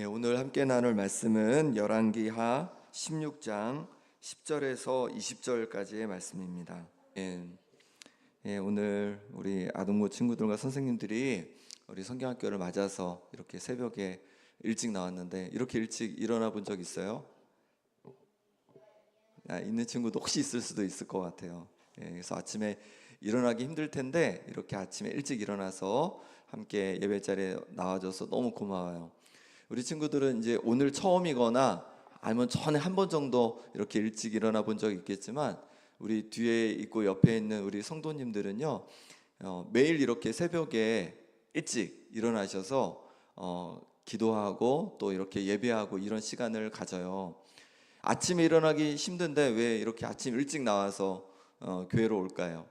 오늘 함께 나눌 말씀은 열왕기하 16장 10절에서 20절까지의 말씀입니다. 오늘 우리 아동부 친구들과 선생님들이 우리 성경학교를 맞아서 이렇게 새벽에 일찍 나왔는데 이렇게 일찍 일어나 본 적 있어요? 있는 친구도 혹시 있을 수도 있을 것 같아요. 그래서 아침에 일어나기 힘들 텐데 이렇게 아침에 일찍 일어나서 함께 예배 자리에 나와줘서 너무 고마워요. 우리 친구들은 이제 오늘 처음이거나 아니면 전에 한 번 정도 이렇게 일찍 일어나 본 적이 있겠지만 우리 뒤에 있고 옆에 있는 우리 성도님들은요, 매일 이렇게 새벽에 일찍 일어나셔서 기도하고 또 이렇게 예배하고 이런 시간을 가져요. 아침에 일어나기 힘든데 왜 이렇게 아침 일찍 나와서 교회로 올까요?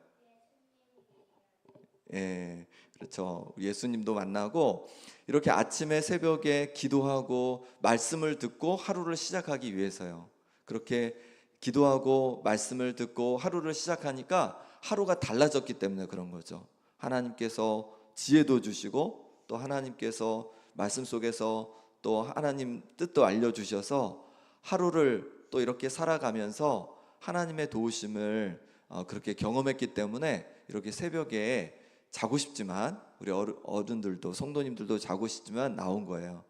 그렇죠. 예수님도 만나고 이렇게 아침에 새벽에 기도하고 말씀을 듣고 하루를 시작하기 위해서요. 그렇게 기도하고 말씀을 듣고 하루를 시작하니까 하루가 달라졌기 때문에 그런 거죠. 하나님께서 지혜도 주시고 또 하나님께서 말씀 속에서 또 하나님 뜻도 알려주셔서 하루를 또 이렇게 살아가면서 하나님의 도우심을 그렇게 경험했기 때문에 이렇게 새벽에 자고 싶지만 우리 어른들도 성도님들도 자고 싶지만 나온 거예요.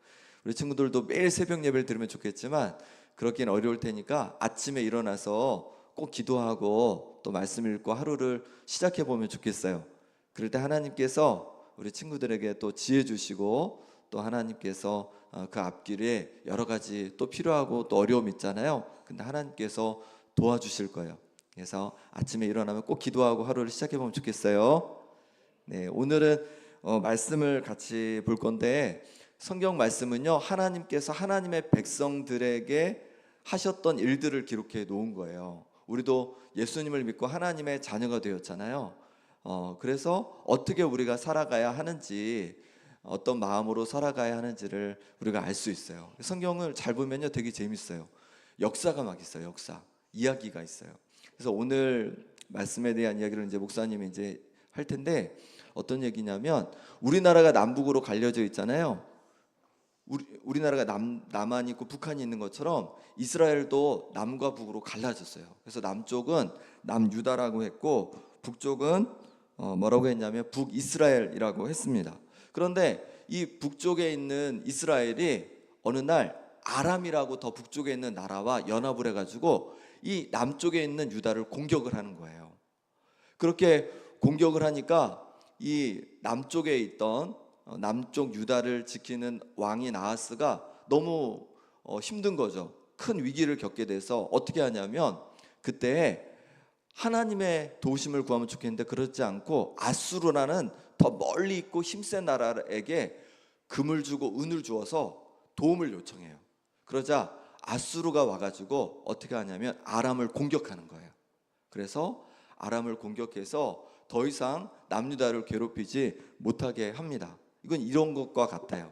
우리 친구들도 매일 새벽 예배를 들으면 좋겠지만 그렇긴 어려울 테니까 아침에 일어나서 꼭 기도하고 또 말씀 읽고 하루를 시작해 보면 좋겠어요. 그럴 때 하나님께서 우리 친구들에게 또 지혜 주시고 또 하나님께서 그 앞길에 여러 가지 또 필요하고 또 어려움 있잖아요. 근데 하나님께서 도와주실 거예요. 그래서 아침에 일어나면 꼭 기도하고 하루를 시작해 보면 좋겠어요. 오늘은 말씀을 같이 볼 건데 성경 말씀은요, 하나님께서 하나님의 백성들에게 하셨던 일들을 기록해 놓은 거예요. 우리도 예수님을 믿고 하나님의 자녀가 되었잖아요. 그래서 어떻게 우리가 살아가야 하는지, 어떤 마음으로 살아가야 하는지를 우리가 알 수 있어요. 성경을 잘 보면요, 되게 재밌어요. 역사가 막 있어요. 역사, 이야기가 있어요. 그래서 오늘 말씀에 대한 이야기를 이제 목사님이 이제 할 텐데 어떤 얘기냐면 우리나라가 남북으로 갈려져 있잖아요. 우리나라가 남한이 있고 북한이 있는 것처럼 이스라엘도 남과 북으로 갈라졌어요. 그래서 남쪽은 남유다라고 했고 북쪽은 뭐라고 했냐면 북이스라엘이라고 했습니다. 그런데 이 북쪽에 있는 이스라엘이 어느 날 아람이라고 더 북쪽에 있는 나라와 연합을 해가지고 이 남쪽에 있는 유다를 공격을 하는 거예요. 그렇게 공격을 하니까 이 남쪽에 있던 남쪽 유다를 지키는 왕인 아하스가 너무 힘든 거죠. 큰 위기를 겪게 돼서 어떻게 하냐면 그때 하나님의 도우심을 구하면 좋겠는데 그렇지 않고 아수르라는 더 멀리 있고 힘센 나라에게 금을 주고 은을 주어서 도움을 요청해요. 그러자 아수르가 와가지고 어떻게 하냐면 아람을 공격하는 거예요. 그래서 아람을 공격해서 더 이상 남유다를 괴롭히지 못하게 합니다. 이건 이런 것과 같아요.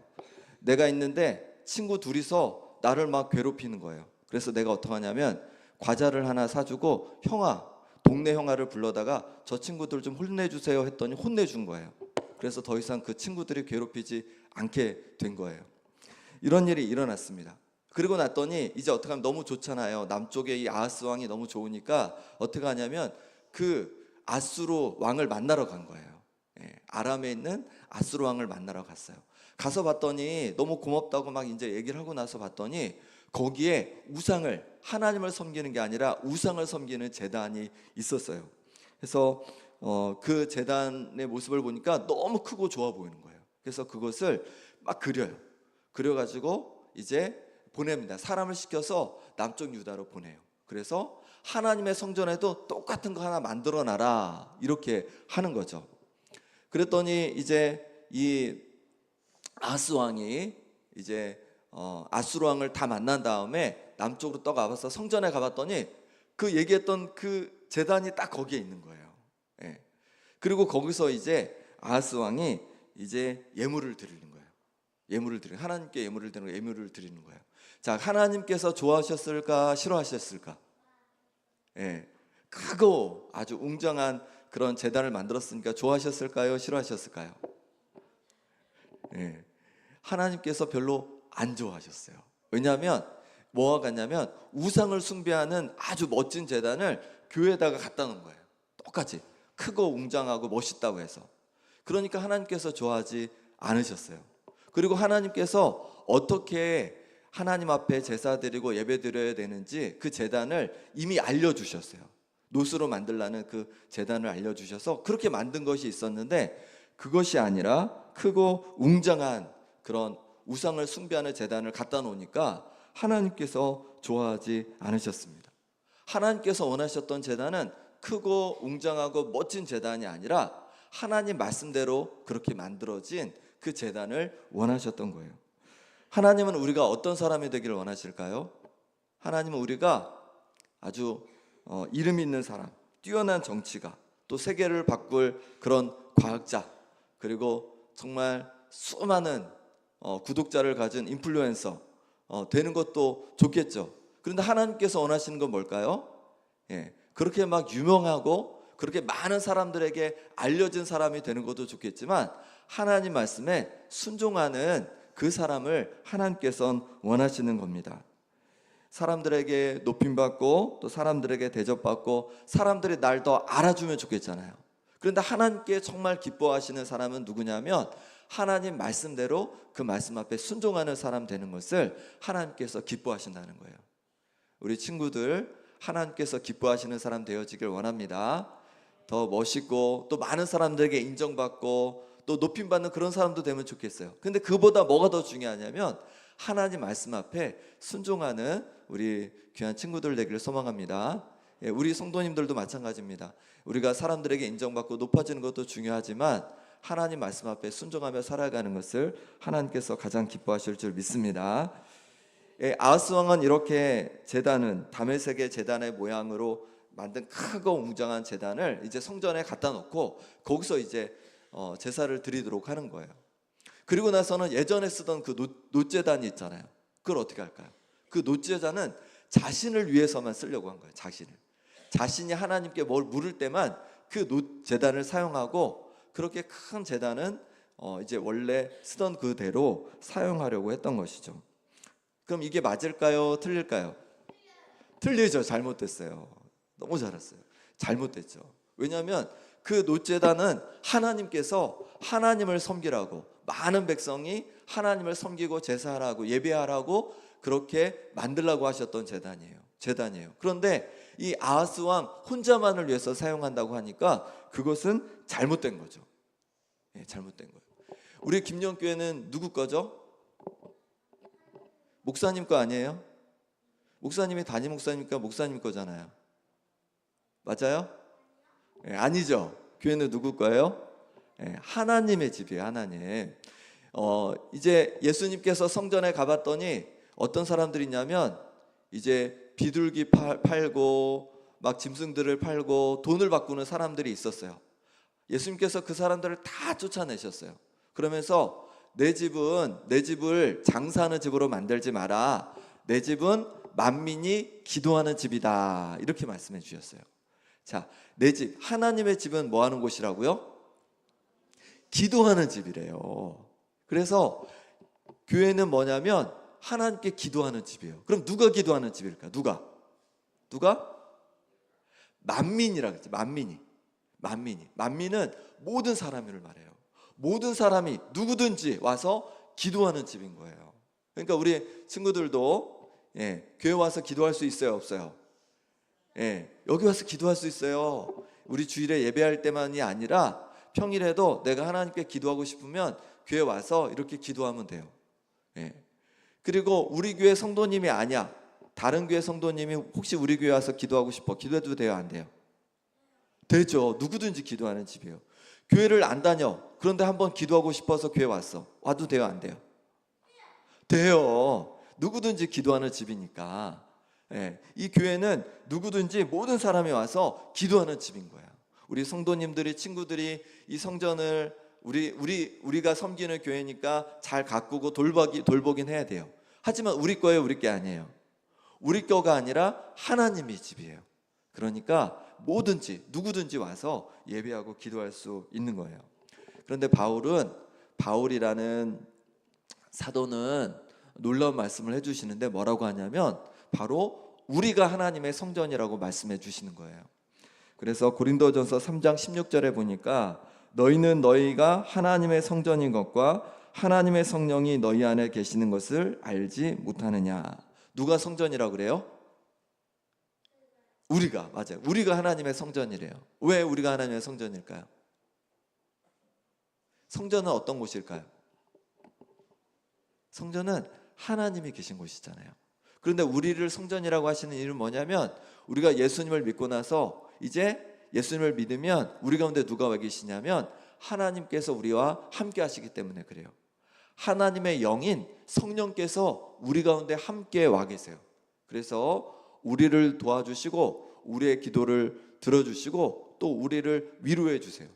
내가 있는데 친구 둘이서 나를 막 괴롭히는 거예요. 그래서 내가 어떻게 하냐면 과자를 하나 사주고 형아, 동네 형아를 불러다가 저 친구들 좀 혼내주세요 했더니 혼내준 거예요. 그래서 더 이상 그 친구들이 괴롭히지 않게 된 거예요. 이런 일이 일어났습니다. 그리고 났더니 이제 어떻게 하면 너무 좋잖아요. 남쪽에 이 아하스 왕이 너무 좋으니까 어떻게 하냐면 그 아수르 왕을 만나러 간 거예요. 아람에 있는 아수르 왕을 만나러 갔어요. 가서 봤더니 너무 고맙다고 막 이제 얘기를 하고 나서 봤더니 거기에 우상을, 하나님을 섬기는 게 아니라 우상을 섬기는 제단이 있었어요. 그래서 그 제단의 모습을 보니까 너무 크고 좋아 보이는 거예요. 그래서 그것을 막 그려요. 그려가지고 이제 보냅니다. 사람을 시켜서 남쪽 유다로 보내요. 그래서 하나님의 성전에도 똑같은 거 하나 만들어 놔라 이렇게 하는 거죠. 그랬더니 이제 이 아하스 왕이 이제 아수르 왕을 다 만난 다음에 남쪽으로 떠가봐서 성전에 가봤더니 그 얘기했던 그 제단이 딱 거기에 있는 거예요. 그리고 거기서 이제 아하스 왕이 이제 예물을 드리는 거예요. 하나님께 예물을 드리는 거예요. 자, 하나님께서 좋아하셨을까 싫어하셨을까? 크고 아주 웅장한 그런 제단을 만들었으니까 좋아하셨을까요? 싫어하셨을까요? 하나님께서 별로 안 좋아하셨어요. 왜냐하면 뭐가 같냐면 우상을 숭배하는 아주 멋진 제단을 교회에다가 갖다 놓은 거예요. 똑같이 크고 웅장하고 멋있다고 해서. 그러니까 하나님께서 좋아하지 않으셨어요. 그리고 하나님께서 어떻게 하나님 앞에 제사 드리고 예배 드려야 되는지 그 제단을 이미 알려주셨어요. 노스로 만들라는 그 제단을 알려주셔서 그렇게 만든 것이 있었는데, 그것이 아니라 크고 웅장한 그런 우상을 숭배하는 제단을 갖다 놓으니까 하나님께서 좋아하지 않으셨습니다. 하나님께서 원하셨던 제단은 크고 웅장하고 멋진 제단이 아니라 하나님 말씀대로 그렇게 만들어진 그 제단을 원하셨던 거예요. 하나님은 우리가 어떤 사람이 되기를 원하실까요? 하나님은 우리가 아주 이름 있는 사람, 뛰어난 정치가, 또 세계를 바꿀 그런 과학자, 그리고 정말 수많은 구독자를 가진 인플루언서 되는 것도 좋겠죠. 그런데 하나님께서 원하시는 건 뭘까요? 그렇게 막 유명하고 그렇게 많은 사람들에게 알려진 사람이 되는 것도 좋겠지만 하나님 말씀에 순종하는 그 사람을 하나님께서는 원하시는 겁니다. 사람들에게 높임받고 또 사람들에게 대접받고 사람들이 날 더 알아주면 좋겠잖아요. 그런데 하나님께 정말 기뻐하시는 사람은 누구냐면 하나님 말씀대로 그 말씀 앞에 순종하는 사람 되는 것을 하나님께서 기뻐하신다는 거예요. 우리 친구들 하나님께서 기뻐하시는 사람 되어지길 원합니다. 더 멋있고 또 많은 사람들에게 인정받고 또 높임받는 그런 사람도 되면 좋겠어요. 근데 그보다 뭐가 더 중요하냐면 하나님 말씀 앞에 순종하는 우리 귀한 친구들 되기를 소망합니다. 우리 성도님들도 마찬가지입니다. 우리가 사람들에게 인정받고 높아지는 것도 중요하지만 하나님 말씀 앞에 순종하며 살아가는 것을 하나님께서 가장 기뻐하실 줄 믿습니다. 아하스 왕은 이렇게 제단은 다메섹의 제단의 모양으로 만든 크고 웅장한 제단을 이제 성전에 갖다 놓고 거기서 이제 제사를 드리도록 하는 거예요. 그리고 나서는 예전에 쓰던 그 놋제단이 있잖아요. 그걸 어떻게 할까요? 그 놋제단은 자신을 위해서만 쓰려고 한 거예요. 자신이 하나님께 뭘 물을 때만 그 놋제단을 사용하고, 그렇게 큰 제단은 이제 원래 쓰던 그대로 사용하려고 했던 것이죠. 그럼 이게 맞을까요? 틀릴까요? 틀리죠. 잘못됐어요. 너무 잘했어요. 잘못됐죠. 왜냐하면 그 놋제단은 하나님께서 하나님을 섬기라고, 많은 백성이 하나님을 섬기고 제사하라고 예배하라고 그렇게 만들라고 하셨던 제단이에요. 그런데 이 아하스 왕 혼자만을 위해서 사용한다고 하니까 그것은 잘못된 거죠. 잘못된 거예요. 우리 김영교회는 누구 거죠? 목사님 거 아니에요? 목사님이 담임 목사님이니까 목사님 거잖아요. 맞아요? 아니죠. 교회는 누구 거예요? 하나님의 집이에요. 하나님. 이제 예수님께서 성전에 가봤더니 어떤 사람들이 있냐면 이제 비둘기 팔고 막 짐승들을 팔고 돈을 바꾸는 사람들이 있었어요. 예수님께서 그 사람들을 다 쫓아내셨어요. 그러면서 내 집을 장사하는 집으로 만들지 마라. 내 집은 만민이 기도하는 집이다. 이렇게 말씀해 주셨어요. 자, 내 집, 하나님의 집은 뭐 하는 곳이라고요? 기도하는 집이래요. 그래서 교회는 뭐냐면 하나님께 기도하는 집이에요. 그럼 누가 기도하는 집일까? 누가? 만민이라 그랬죠. 만민은 모든 사람을 말해요. 모든 사람이 누구든지 와서 기도하는 집인 거예요. 그러니까 우리 친구들도 교회 와서 기도할 수 있어요, 없어요? 여기 와서 기도할 수 있어요. 우리 주일에 예배할 때만이 아니라 평일에도 내가 하나님께 기도하고 싶으면 교회 와서 이렇게 기도하면 돼요. 그리고 우리 교회 성도님이 아니야, 다른 교회 성도님이 혹시 우리 교회 와서 기도하고 싶어, 기도해도 돼요, 안 돼요? 되죠. 누구든지 기도하는 집이에요. 교회를 안 다녀, 그런데 한번 기도하고 싶어서 교회 와도 돼요, 안 돼요? 돼요. 누구든지 기도하는 집이니까. 이 교회는 누구든지 모든 사람이 와서 기도하는 집인 거야. 우리 성도님들이, 친구들이 이 성전을 우리가 섬기는 교회니까 잘 가꾸고 돌보긴 해야 돼요. 하지만 우리 거예요, 우리 게 아니에요. 우리 거가 아니라 하나님의 집이에요. 그러니까 누구든지 와서 예배하고 기도할 수 있는 거예요. 그런데 바울이라는 사도는 놀라운 말씀을 해주시는데 뭐라고 하냐면 바로 우리가 하나님의 성전이라고 말씀해 주시는 거예요. 그래서 고린도전서 3장 16절에 보니까 너희는 너희가 하나님의 성전인 것과 하나님의 성령이 너희 안에 계시는 것을 알지 못하느냐. 누가 성전이라고 그래요? 우리가. 맞아요. 우리가 하나님의 성전이래요. 왜 우리가 하나님의 성전일까요? 성전은 어떤 곳일까요? 성전은 하나님이 계신 곳이잖아요. 그런데 우리를 성전이라고 하시는 이유는 뭐냐면 우리가 예수님을 믿고 나서 이제 예수님을 믿으면 우리 가운데 누가 와 계시냐면 하나님께서 우리와 함께 하시기 때문에 그래요. 하나님의 영인 성령께서 우리 가운데 함께 와 계세요. 그래서 우리를 도와주시고 우리의 기도를 들어주시고 또 우리를 위로해 주세요.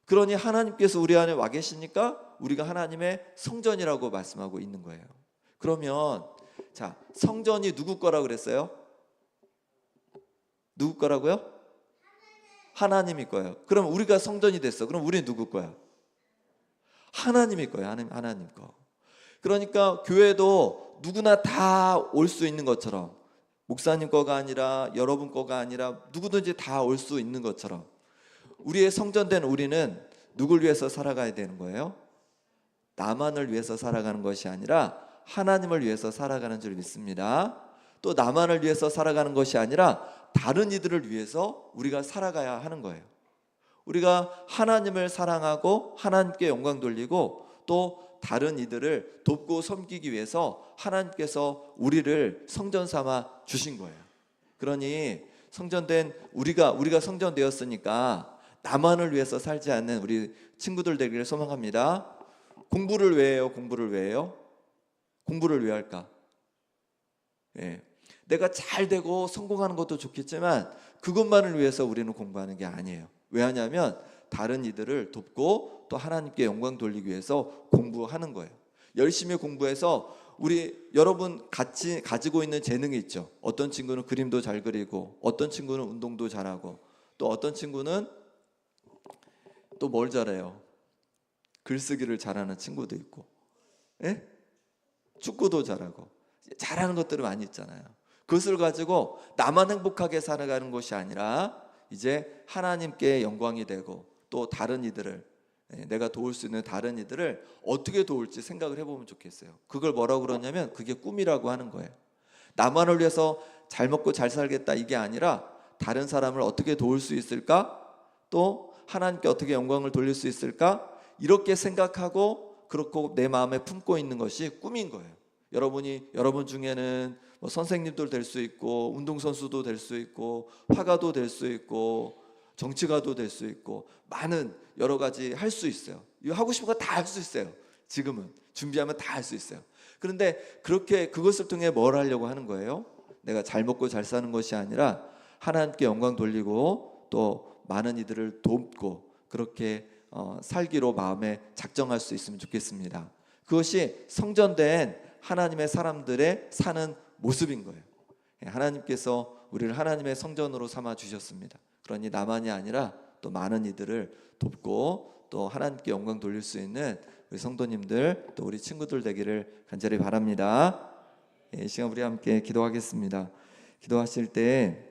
그러니 하나님께서 우리 안에 와 계시니까 우리가 하나님의 성전이라고 말씀하고 있는 거예요. 그러면 자, 성전이 누구 거라고 그랬어요? 누구 거라고요? 하나님이 거예요. 그럼 우리가 성전이 됐어. 그럼 우리는 누구 거야? 하나님이 거예요. 하나님 거. 그러니까 교회도 누구나 다 올 수 있는 것처럼 목사님 거가 아니라 여러분 거가 아니라 누구든지 다 올 수 있는 것처럼 우리의 성전된 우리는 누굴 위해서 살아가야 되는 거예요? 나만을 위해서 살아가는 것이 아니라 하나님을 위해서 살아가는 줄 믿습니다. 또 나만을 위해서 살아가는 것이 아니라 다른 이들을 위해서 우리가 살아가야 하는 거예요. 우리가 하나님을 사랑하고 하나님께 영광 돌리고 또 다른 이들을 돕고 섬기기 위해서 하나님께서 우리를 성전 삼아 주신 거예요. 그러니 성전된 우리가 성전 되었으니까 나만을 위해서 살지 않는 우리 친구들 되기를 소망합니다. 공부를 왜 해요? 공부를 왜 해요? 공부를 왜 할까? 예. 내가 잘 되고 성공하는 것도 좋겠지만 그것만을 위해서 우리는 공부하는 게 아니에요. 왜 하냐면 다른 이들을 돕고 또 하나님께 영광 돌리기 위해서 공부하는 거예요. 열심히 공부해서 여러분 같이 가지고 있는 재능이 있죠. 어떤 친구는 그림도 잘 그리고 어떤 친구는 운동도 잘하고 또 어떤 친구는 또 뭘 잘해요? 글쓰기를 잘하는 친구도 있고, 예? 축구도 잘하고 잘하는 것들이 많이 있잖아요. 그것을 가지고 나만 행복하게 살아가는 것이 아니라 이제 하나님께 영광이 되고 또 다른 이들을 내가 도울 수 있는 다른 이들을 어떻게 도울지 생각을 해보면 좋겠어요. 그걸 뭐라고 그러냐면 그게 꿈이라고 하는 거예요. 나만을 위해서 잘 먹고 잘 살겠다 이게 아니라 다른 사람을 어떻게 도울 수 있을까? 또 하나님께 어떻게 영광을 돌릴 수 있을까? 이렇게 생각하고 그렇고 내 마음에 품고 있는 것이 꿈인 거예요. 여러분 중에는 뭐 선생님도 될 수 있고 운동선수도 될 수 있고 화가도 될 수 있고 정치가도 될 수 있고 많은 여러 가지 할 수 있어요. 이거 하고 싶은 거 다 할 수 있어요. 지금은 준비하면 다 할 수 있어요. 그런데 그렇게 그것을 통해 뭘 하려고 하는 거예요? 내가 잘 먹고 잘 사는 것이 아니라 하나님께 영광 돌리고 또 많은 이들을 돕고 그렇게 살기로 마음에 작정할 수 있으면 좋겠습니다. 그것이 성전된 하나님의 사람들의 사는 모습인 거예요. 하나님께서 우리를 하나님의 성전으로 삼아 주셨습니다. 그러니 나만이 아니라 또 많은 이들을 돕고 또 하나님께 영광 돌릴 수 있는 우리 성도님들 또 우리 친구들 되기를 간절히 바랍니다. 이 시간 우리 함께 기도하겠습니다. 기도하실 때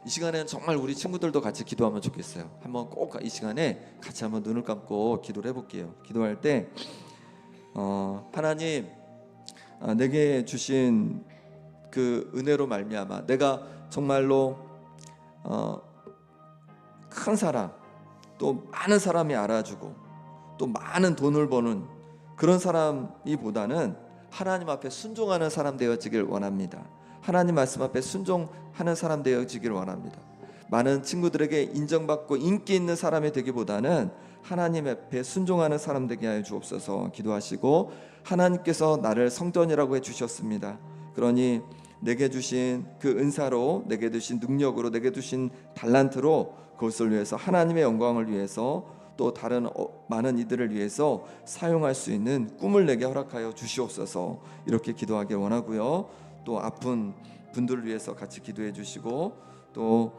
이 시간에는 정말 우리 친구들도 같이 기도하면 좋겠어요. 한번 꼭 이 시간에 같이 한번 눈을 감고 기도를 해볼게요. 기도할 때 하나님 내게 주신 그 은혜로 말미암아 내가 정말로 큰 사람 또 많은 사람이 알아주고 또 많은 돈을 버는 그런 사람이보다는 하나님 앞에 순종하는 사람 되어지길 원합니다. 하나님 말씀 앞에 순종하는 사람 되어지길 원합니다. 많은 친구들에게 인정받고 인기 있는 사람이 되기보다는 하나님 앞에 순종하는 사람 되게 하여 주옵소서. 기도하시고 하나님께서 나를 성전이라고 해주셨습니다. 그러니 내게 주신 그 은사로 내게 주신 능력으로 내게 주신 달란트로 그것을 위해서 하나님의 영광을 위해서 또 다른 많은 이들을 위해서 사용할 수 있는 꿈을 내게 허락하여 주시옵소서. 이렇게 기도하길 원하고요. 또 아픈 분들을 위해서 같이 기도해 주시고 또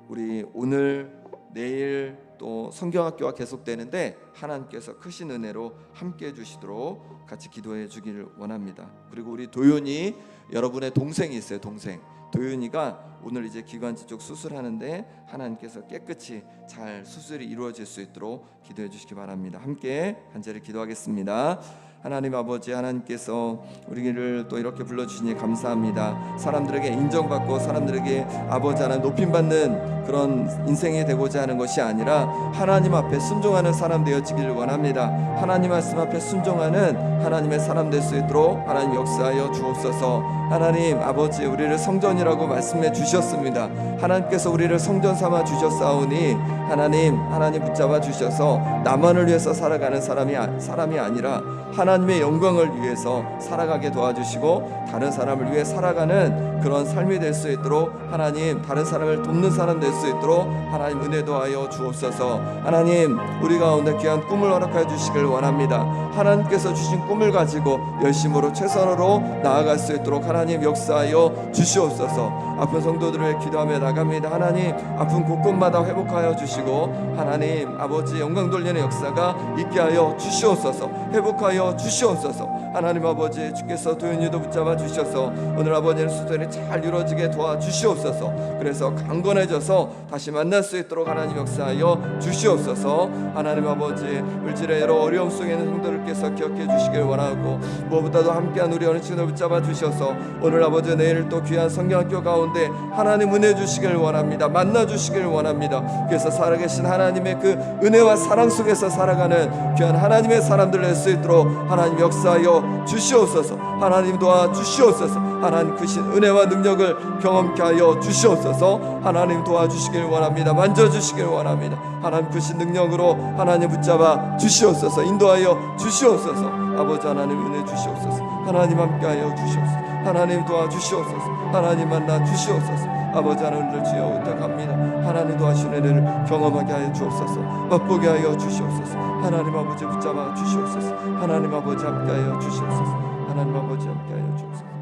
우리 오늘 내일 또 성경학교가 계속되는데 하나님께서 크신 은혜로 함께해 주시도록 같이 기도해 주기를 원합니다. 그리고 우리 도윤이, 여러분의 동생이 있어요. 동생 도윤이가 오늘 이제 기관지 쪽 수술하는데 하나님께서 깨끗이 잘 수술이 이루어질 수 있도록 기도해 주시기 바랍니다. 함께 간절히 기도하겠습니다. 하나님 아버지, 하나님께서 우리를 또 이렇게 불러주시니 감사합니다. 사람들에게 인정받고 사람들에게 아버지 하나님 높임받는 그런 인생이 되고자 하는 것이 아니라 하나님 앞에 순종하는 사람 되어지기를 원합니다. 하나님 말씀 앞에 순종하는 하나님의 사람 될 수 있도록 하나님 역사하여 주옵소서. 하나님 아버지, 우리를 성전이라고 말씀해 주셨습니다. 하나님께서 우리를 성전 삼아 주셨사오니 하나님 붙잡아 주셔서 나만을 위해서 살아가는 사람이 아니라 하나님의 영광을 위해서 살아가게 도와주시고 다른 사람을 위해 살아가는 그런 삶이 될 수 있도록 하나님, 다른 사람을 돕는 사람 될 수 있도록 하나님 은혜 도하여 주옵소서. 하나님, 우리 가운데 귀한 꿈을 허락하여 주시길 원합니다. 하나님께서 주신 꿈을 가지고 열심으로 최선으로 나아갈 수 있도록 하나님 역사하여 주시옵소서. 아픈 성도들을 기도하며 나갑니다. 하나님, 아픈 곳곳마다 회복하여 주시고 하나님 아버지 영광 돌리는 역사가 있게 하여 주시옵소서. 회복하여 주시옵소서. 하나님 아버지, 주께서 도윤이도 붙잡아 주셔서 오늘 아버지의 수술이 잘 이루어지게 도와주시옵소서. 그래서 강건해져서 다시 만날 수 있도록 하나님 역사하여 주시옵소서. 하나님 아버지, 물질의 여러 어려움 속에 있는 성도들께서 기억해 주시길 원하고 무엇보다도 함께한 우리 어느 친구를 붙잡아 주셔서 오늘 아버지 내일 또 귀한 성경학교 가운데 하나님 은혜 주시길 원합니다. 만나 주시길 원합니다. 그래서 살아계신 하나님의 그 은혜와 사랑 속에서 살아가는 귀한 하나님의 사람들 될 수 있도록 하나님 역사하여 주시옵소서. 하나님 도와주시옵소서. 하나님 크신 은혜와 능력을 경험케 하여 주시옵소서. 하나님 도와주시길 원합니다. 만져주시길 원합니다. 하나님 크신 능력으로 하나님 붙잡아 주시옵소서. 인도하여 주시옵소서. 아버지 하나님 은혜 주시옵소서. 하나님 함께하여 주시옵소서. 하나님 도와주시옵소서. 하나님 만나 주시옵소서. 아버지 하나님을 주여 부탁합니다. 하나님 도와주신 은혜를 경험하게 하여 주옵소서. 맛보게 하여 주시옵소서. 하나님 아버지 붙잡아 주시옵소서. 하나님 아버지 함께하여 주시옵소서. 하나님 아버지 함께하여 주옵소서.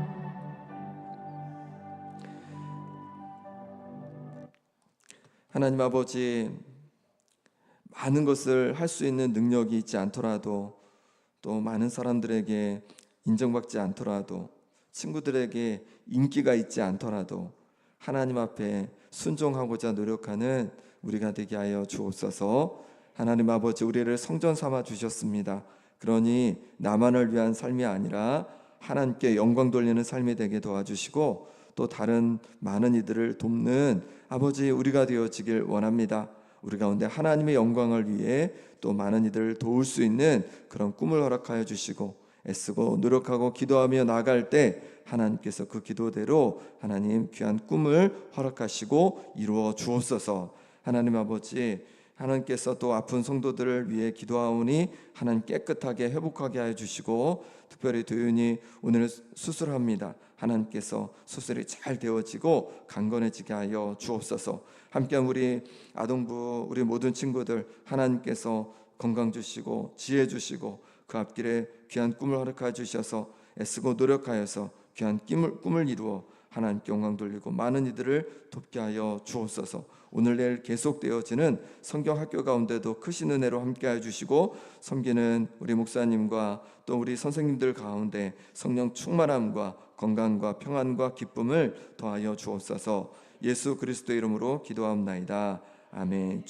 하나님 아버지, 많은 것을 할 수 있는 능력이 있지 않더라도 또 많은 사람들에게 인정받지 않더라도 친구들에게 인기가 있지 않더라도 하나님 앞에 순종하고자 노력하는 우리가 되게 하여 주옵소서. 하나님 아버지, 우리를 성전 삼아 주셨습니다. 그러니 나만을 위한 삶이 아니라 하나님께 영광 돌리는 삶이 되게 도와주시고 또 다른 많은 이들을 돕는 아버지 우리가 되어지길 원합니다. 우리 가운데 하나님의 영광을 위해 또 많은 이들을 도울 수 있는 그런 꿈을 허락하여 주시고 애쓰고 노력하고 기도하며 나갈 때 하나님께서 그 기도대로 하나님 귀한 꿈을 허락하시고 이루어 주옵소서. 하나님 아버지, 하나님께서 또 아픈 성도들을 위해 기도하오니 하나님 깨끗하게 회복하게 하여 주시고 특별히 도윤이 오늘 수술합니다. 하나님께서 수술이 잘 되어지고 강건해지게 하여 주옵소서. 함께한 우리 아동부 우리 모든 친구들 하나님께서 건강 주시고 지혜 주시고 그 앞길에 귀한 꿈을 허락하여 주셔서 애쓰고 노력하여서 귀한 꿈을 이루어 하나님께 영광 돌리고 많은 이들을 돕게 하여 주옵소서. 오늘 내일 계속되어지는 성경학교 가운데도 크신 은혜로 함께하여 주시고 섬기는 우리 목사님과 또 우리 선생님들 가운데 성령 충만함과 건강과 평안과 기쁨을 더하여 주옵소서. 예수 그리스도의 이름으로 기도하옵나이다. 아멘.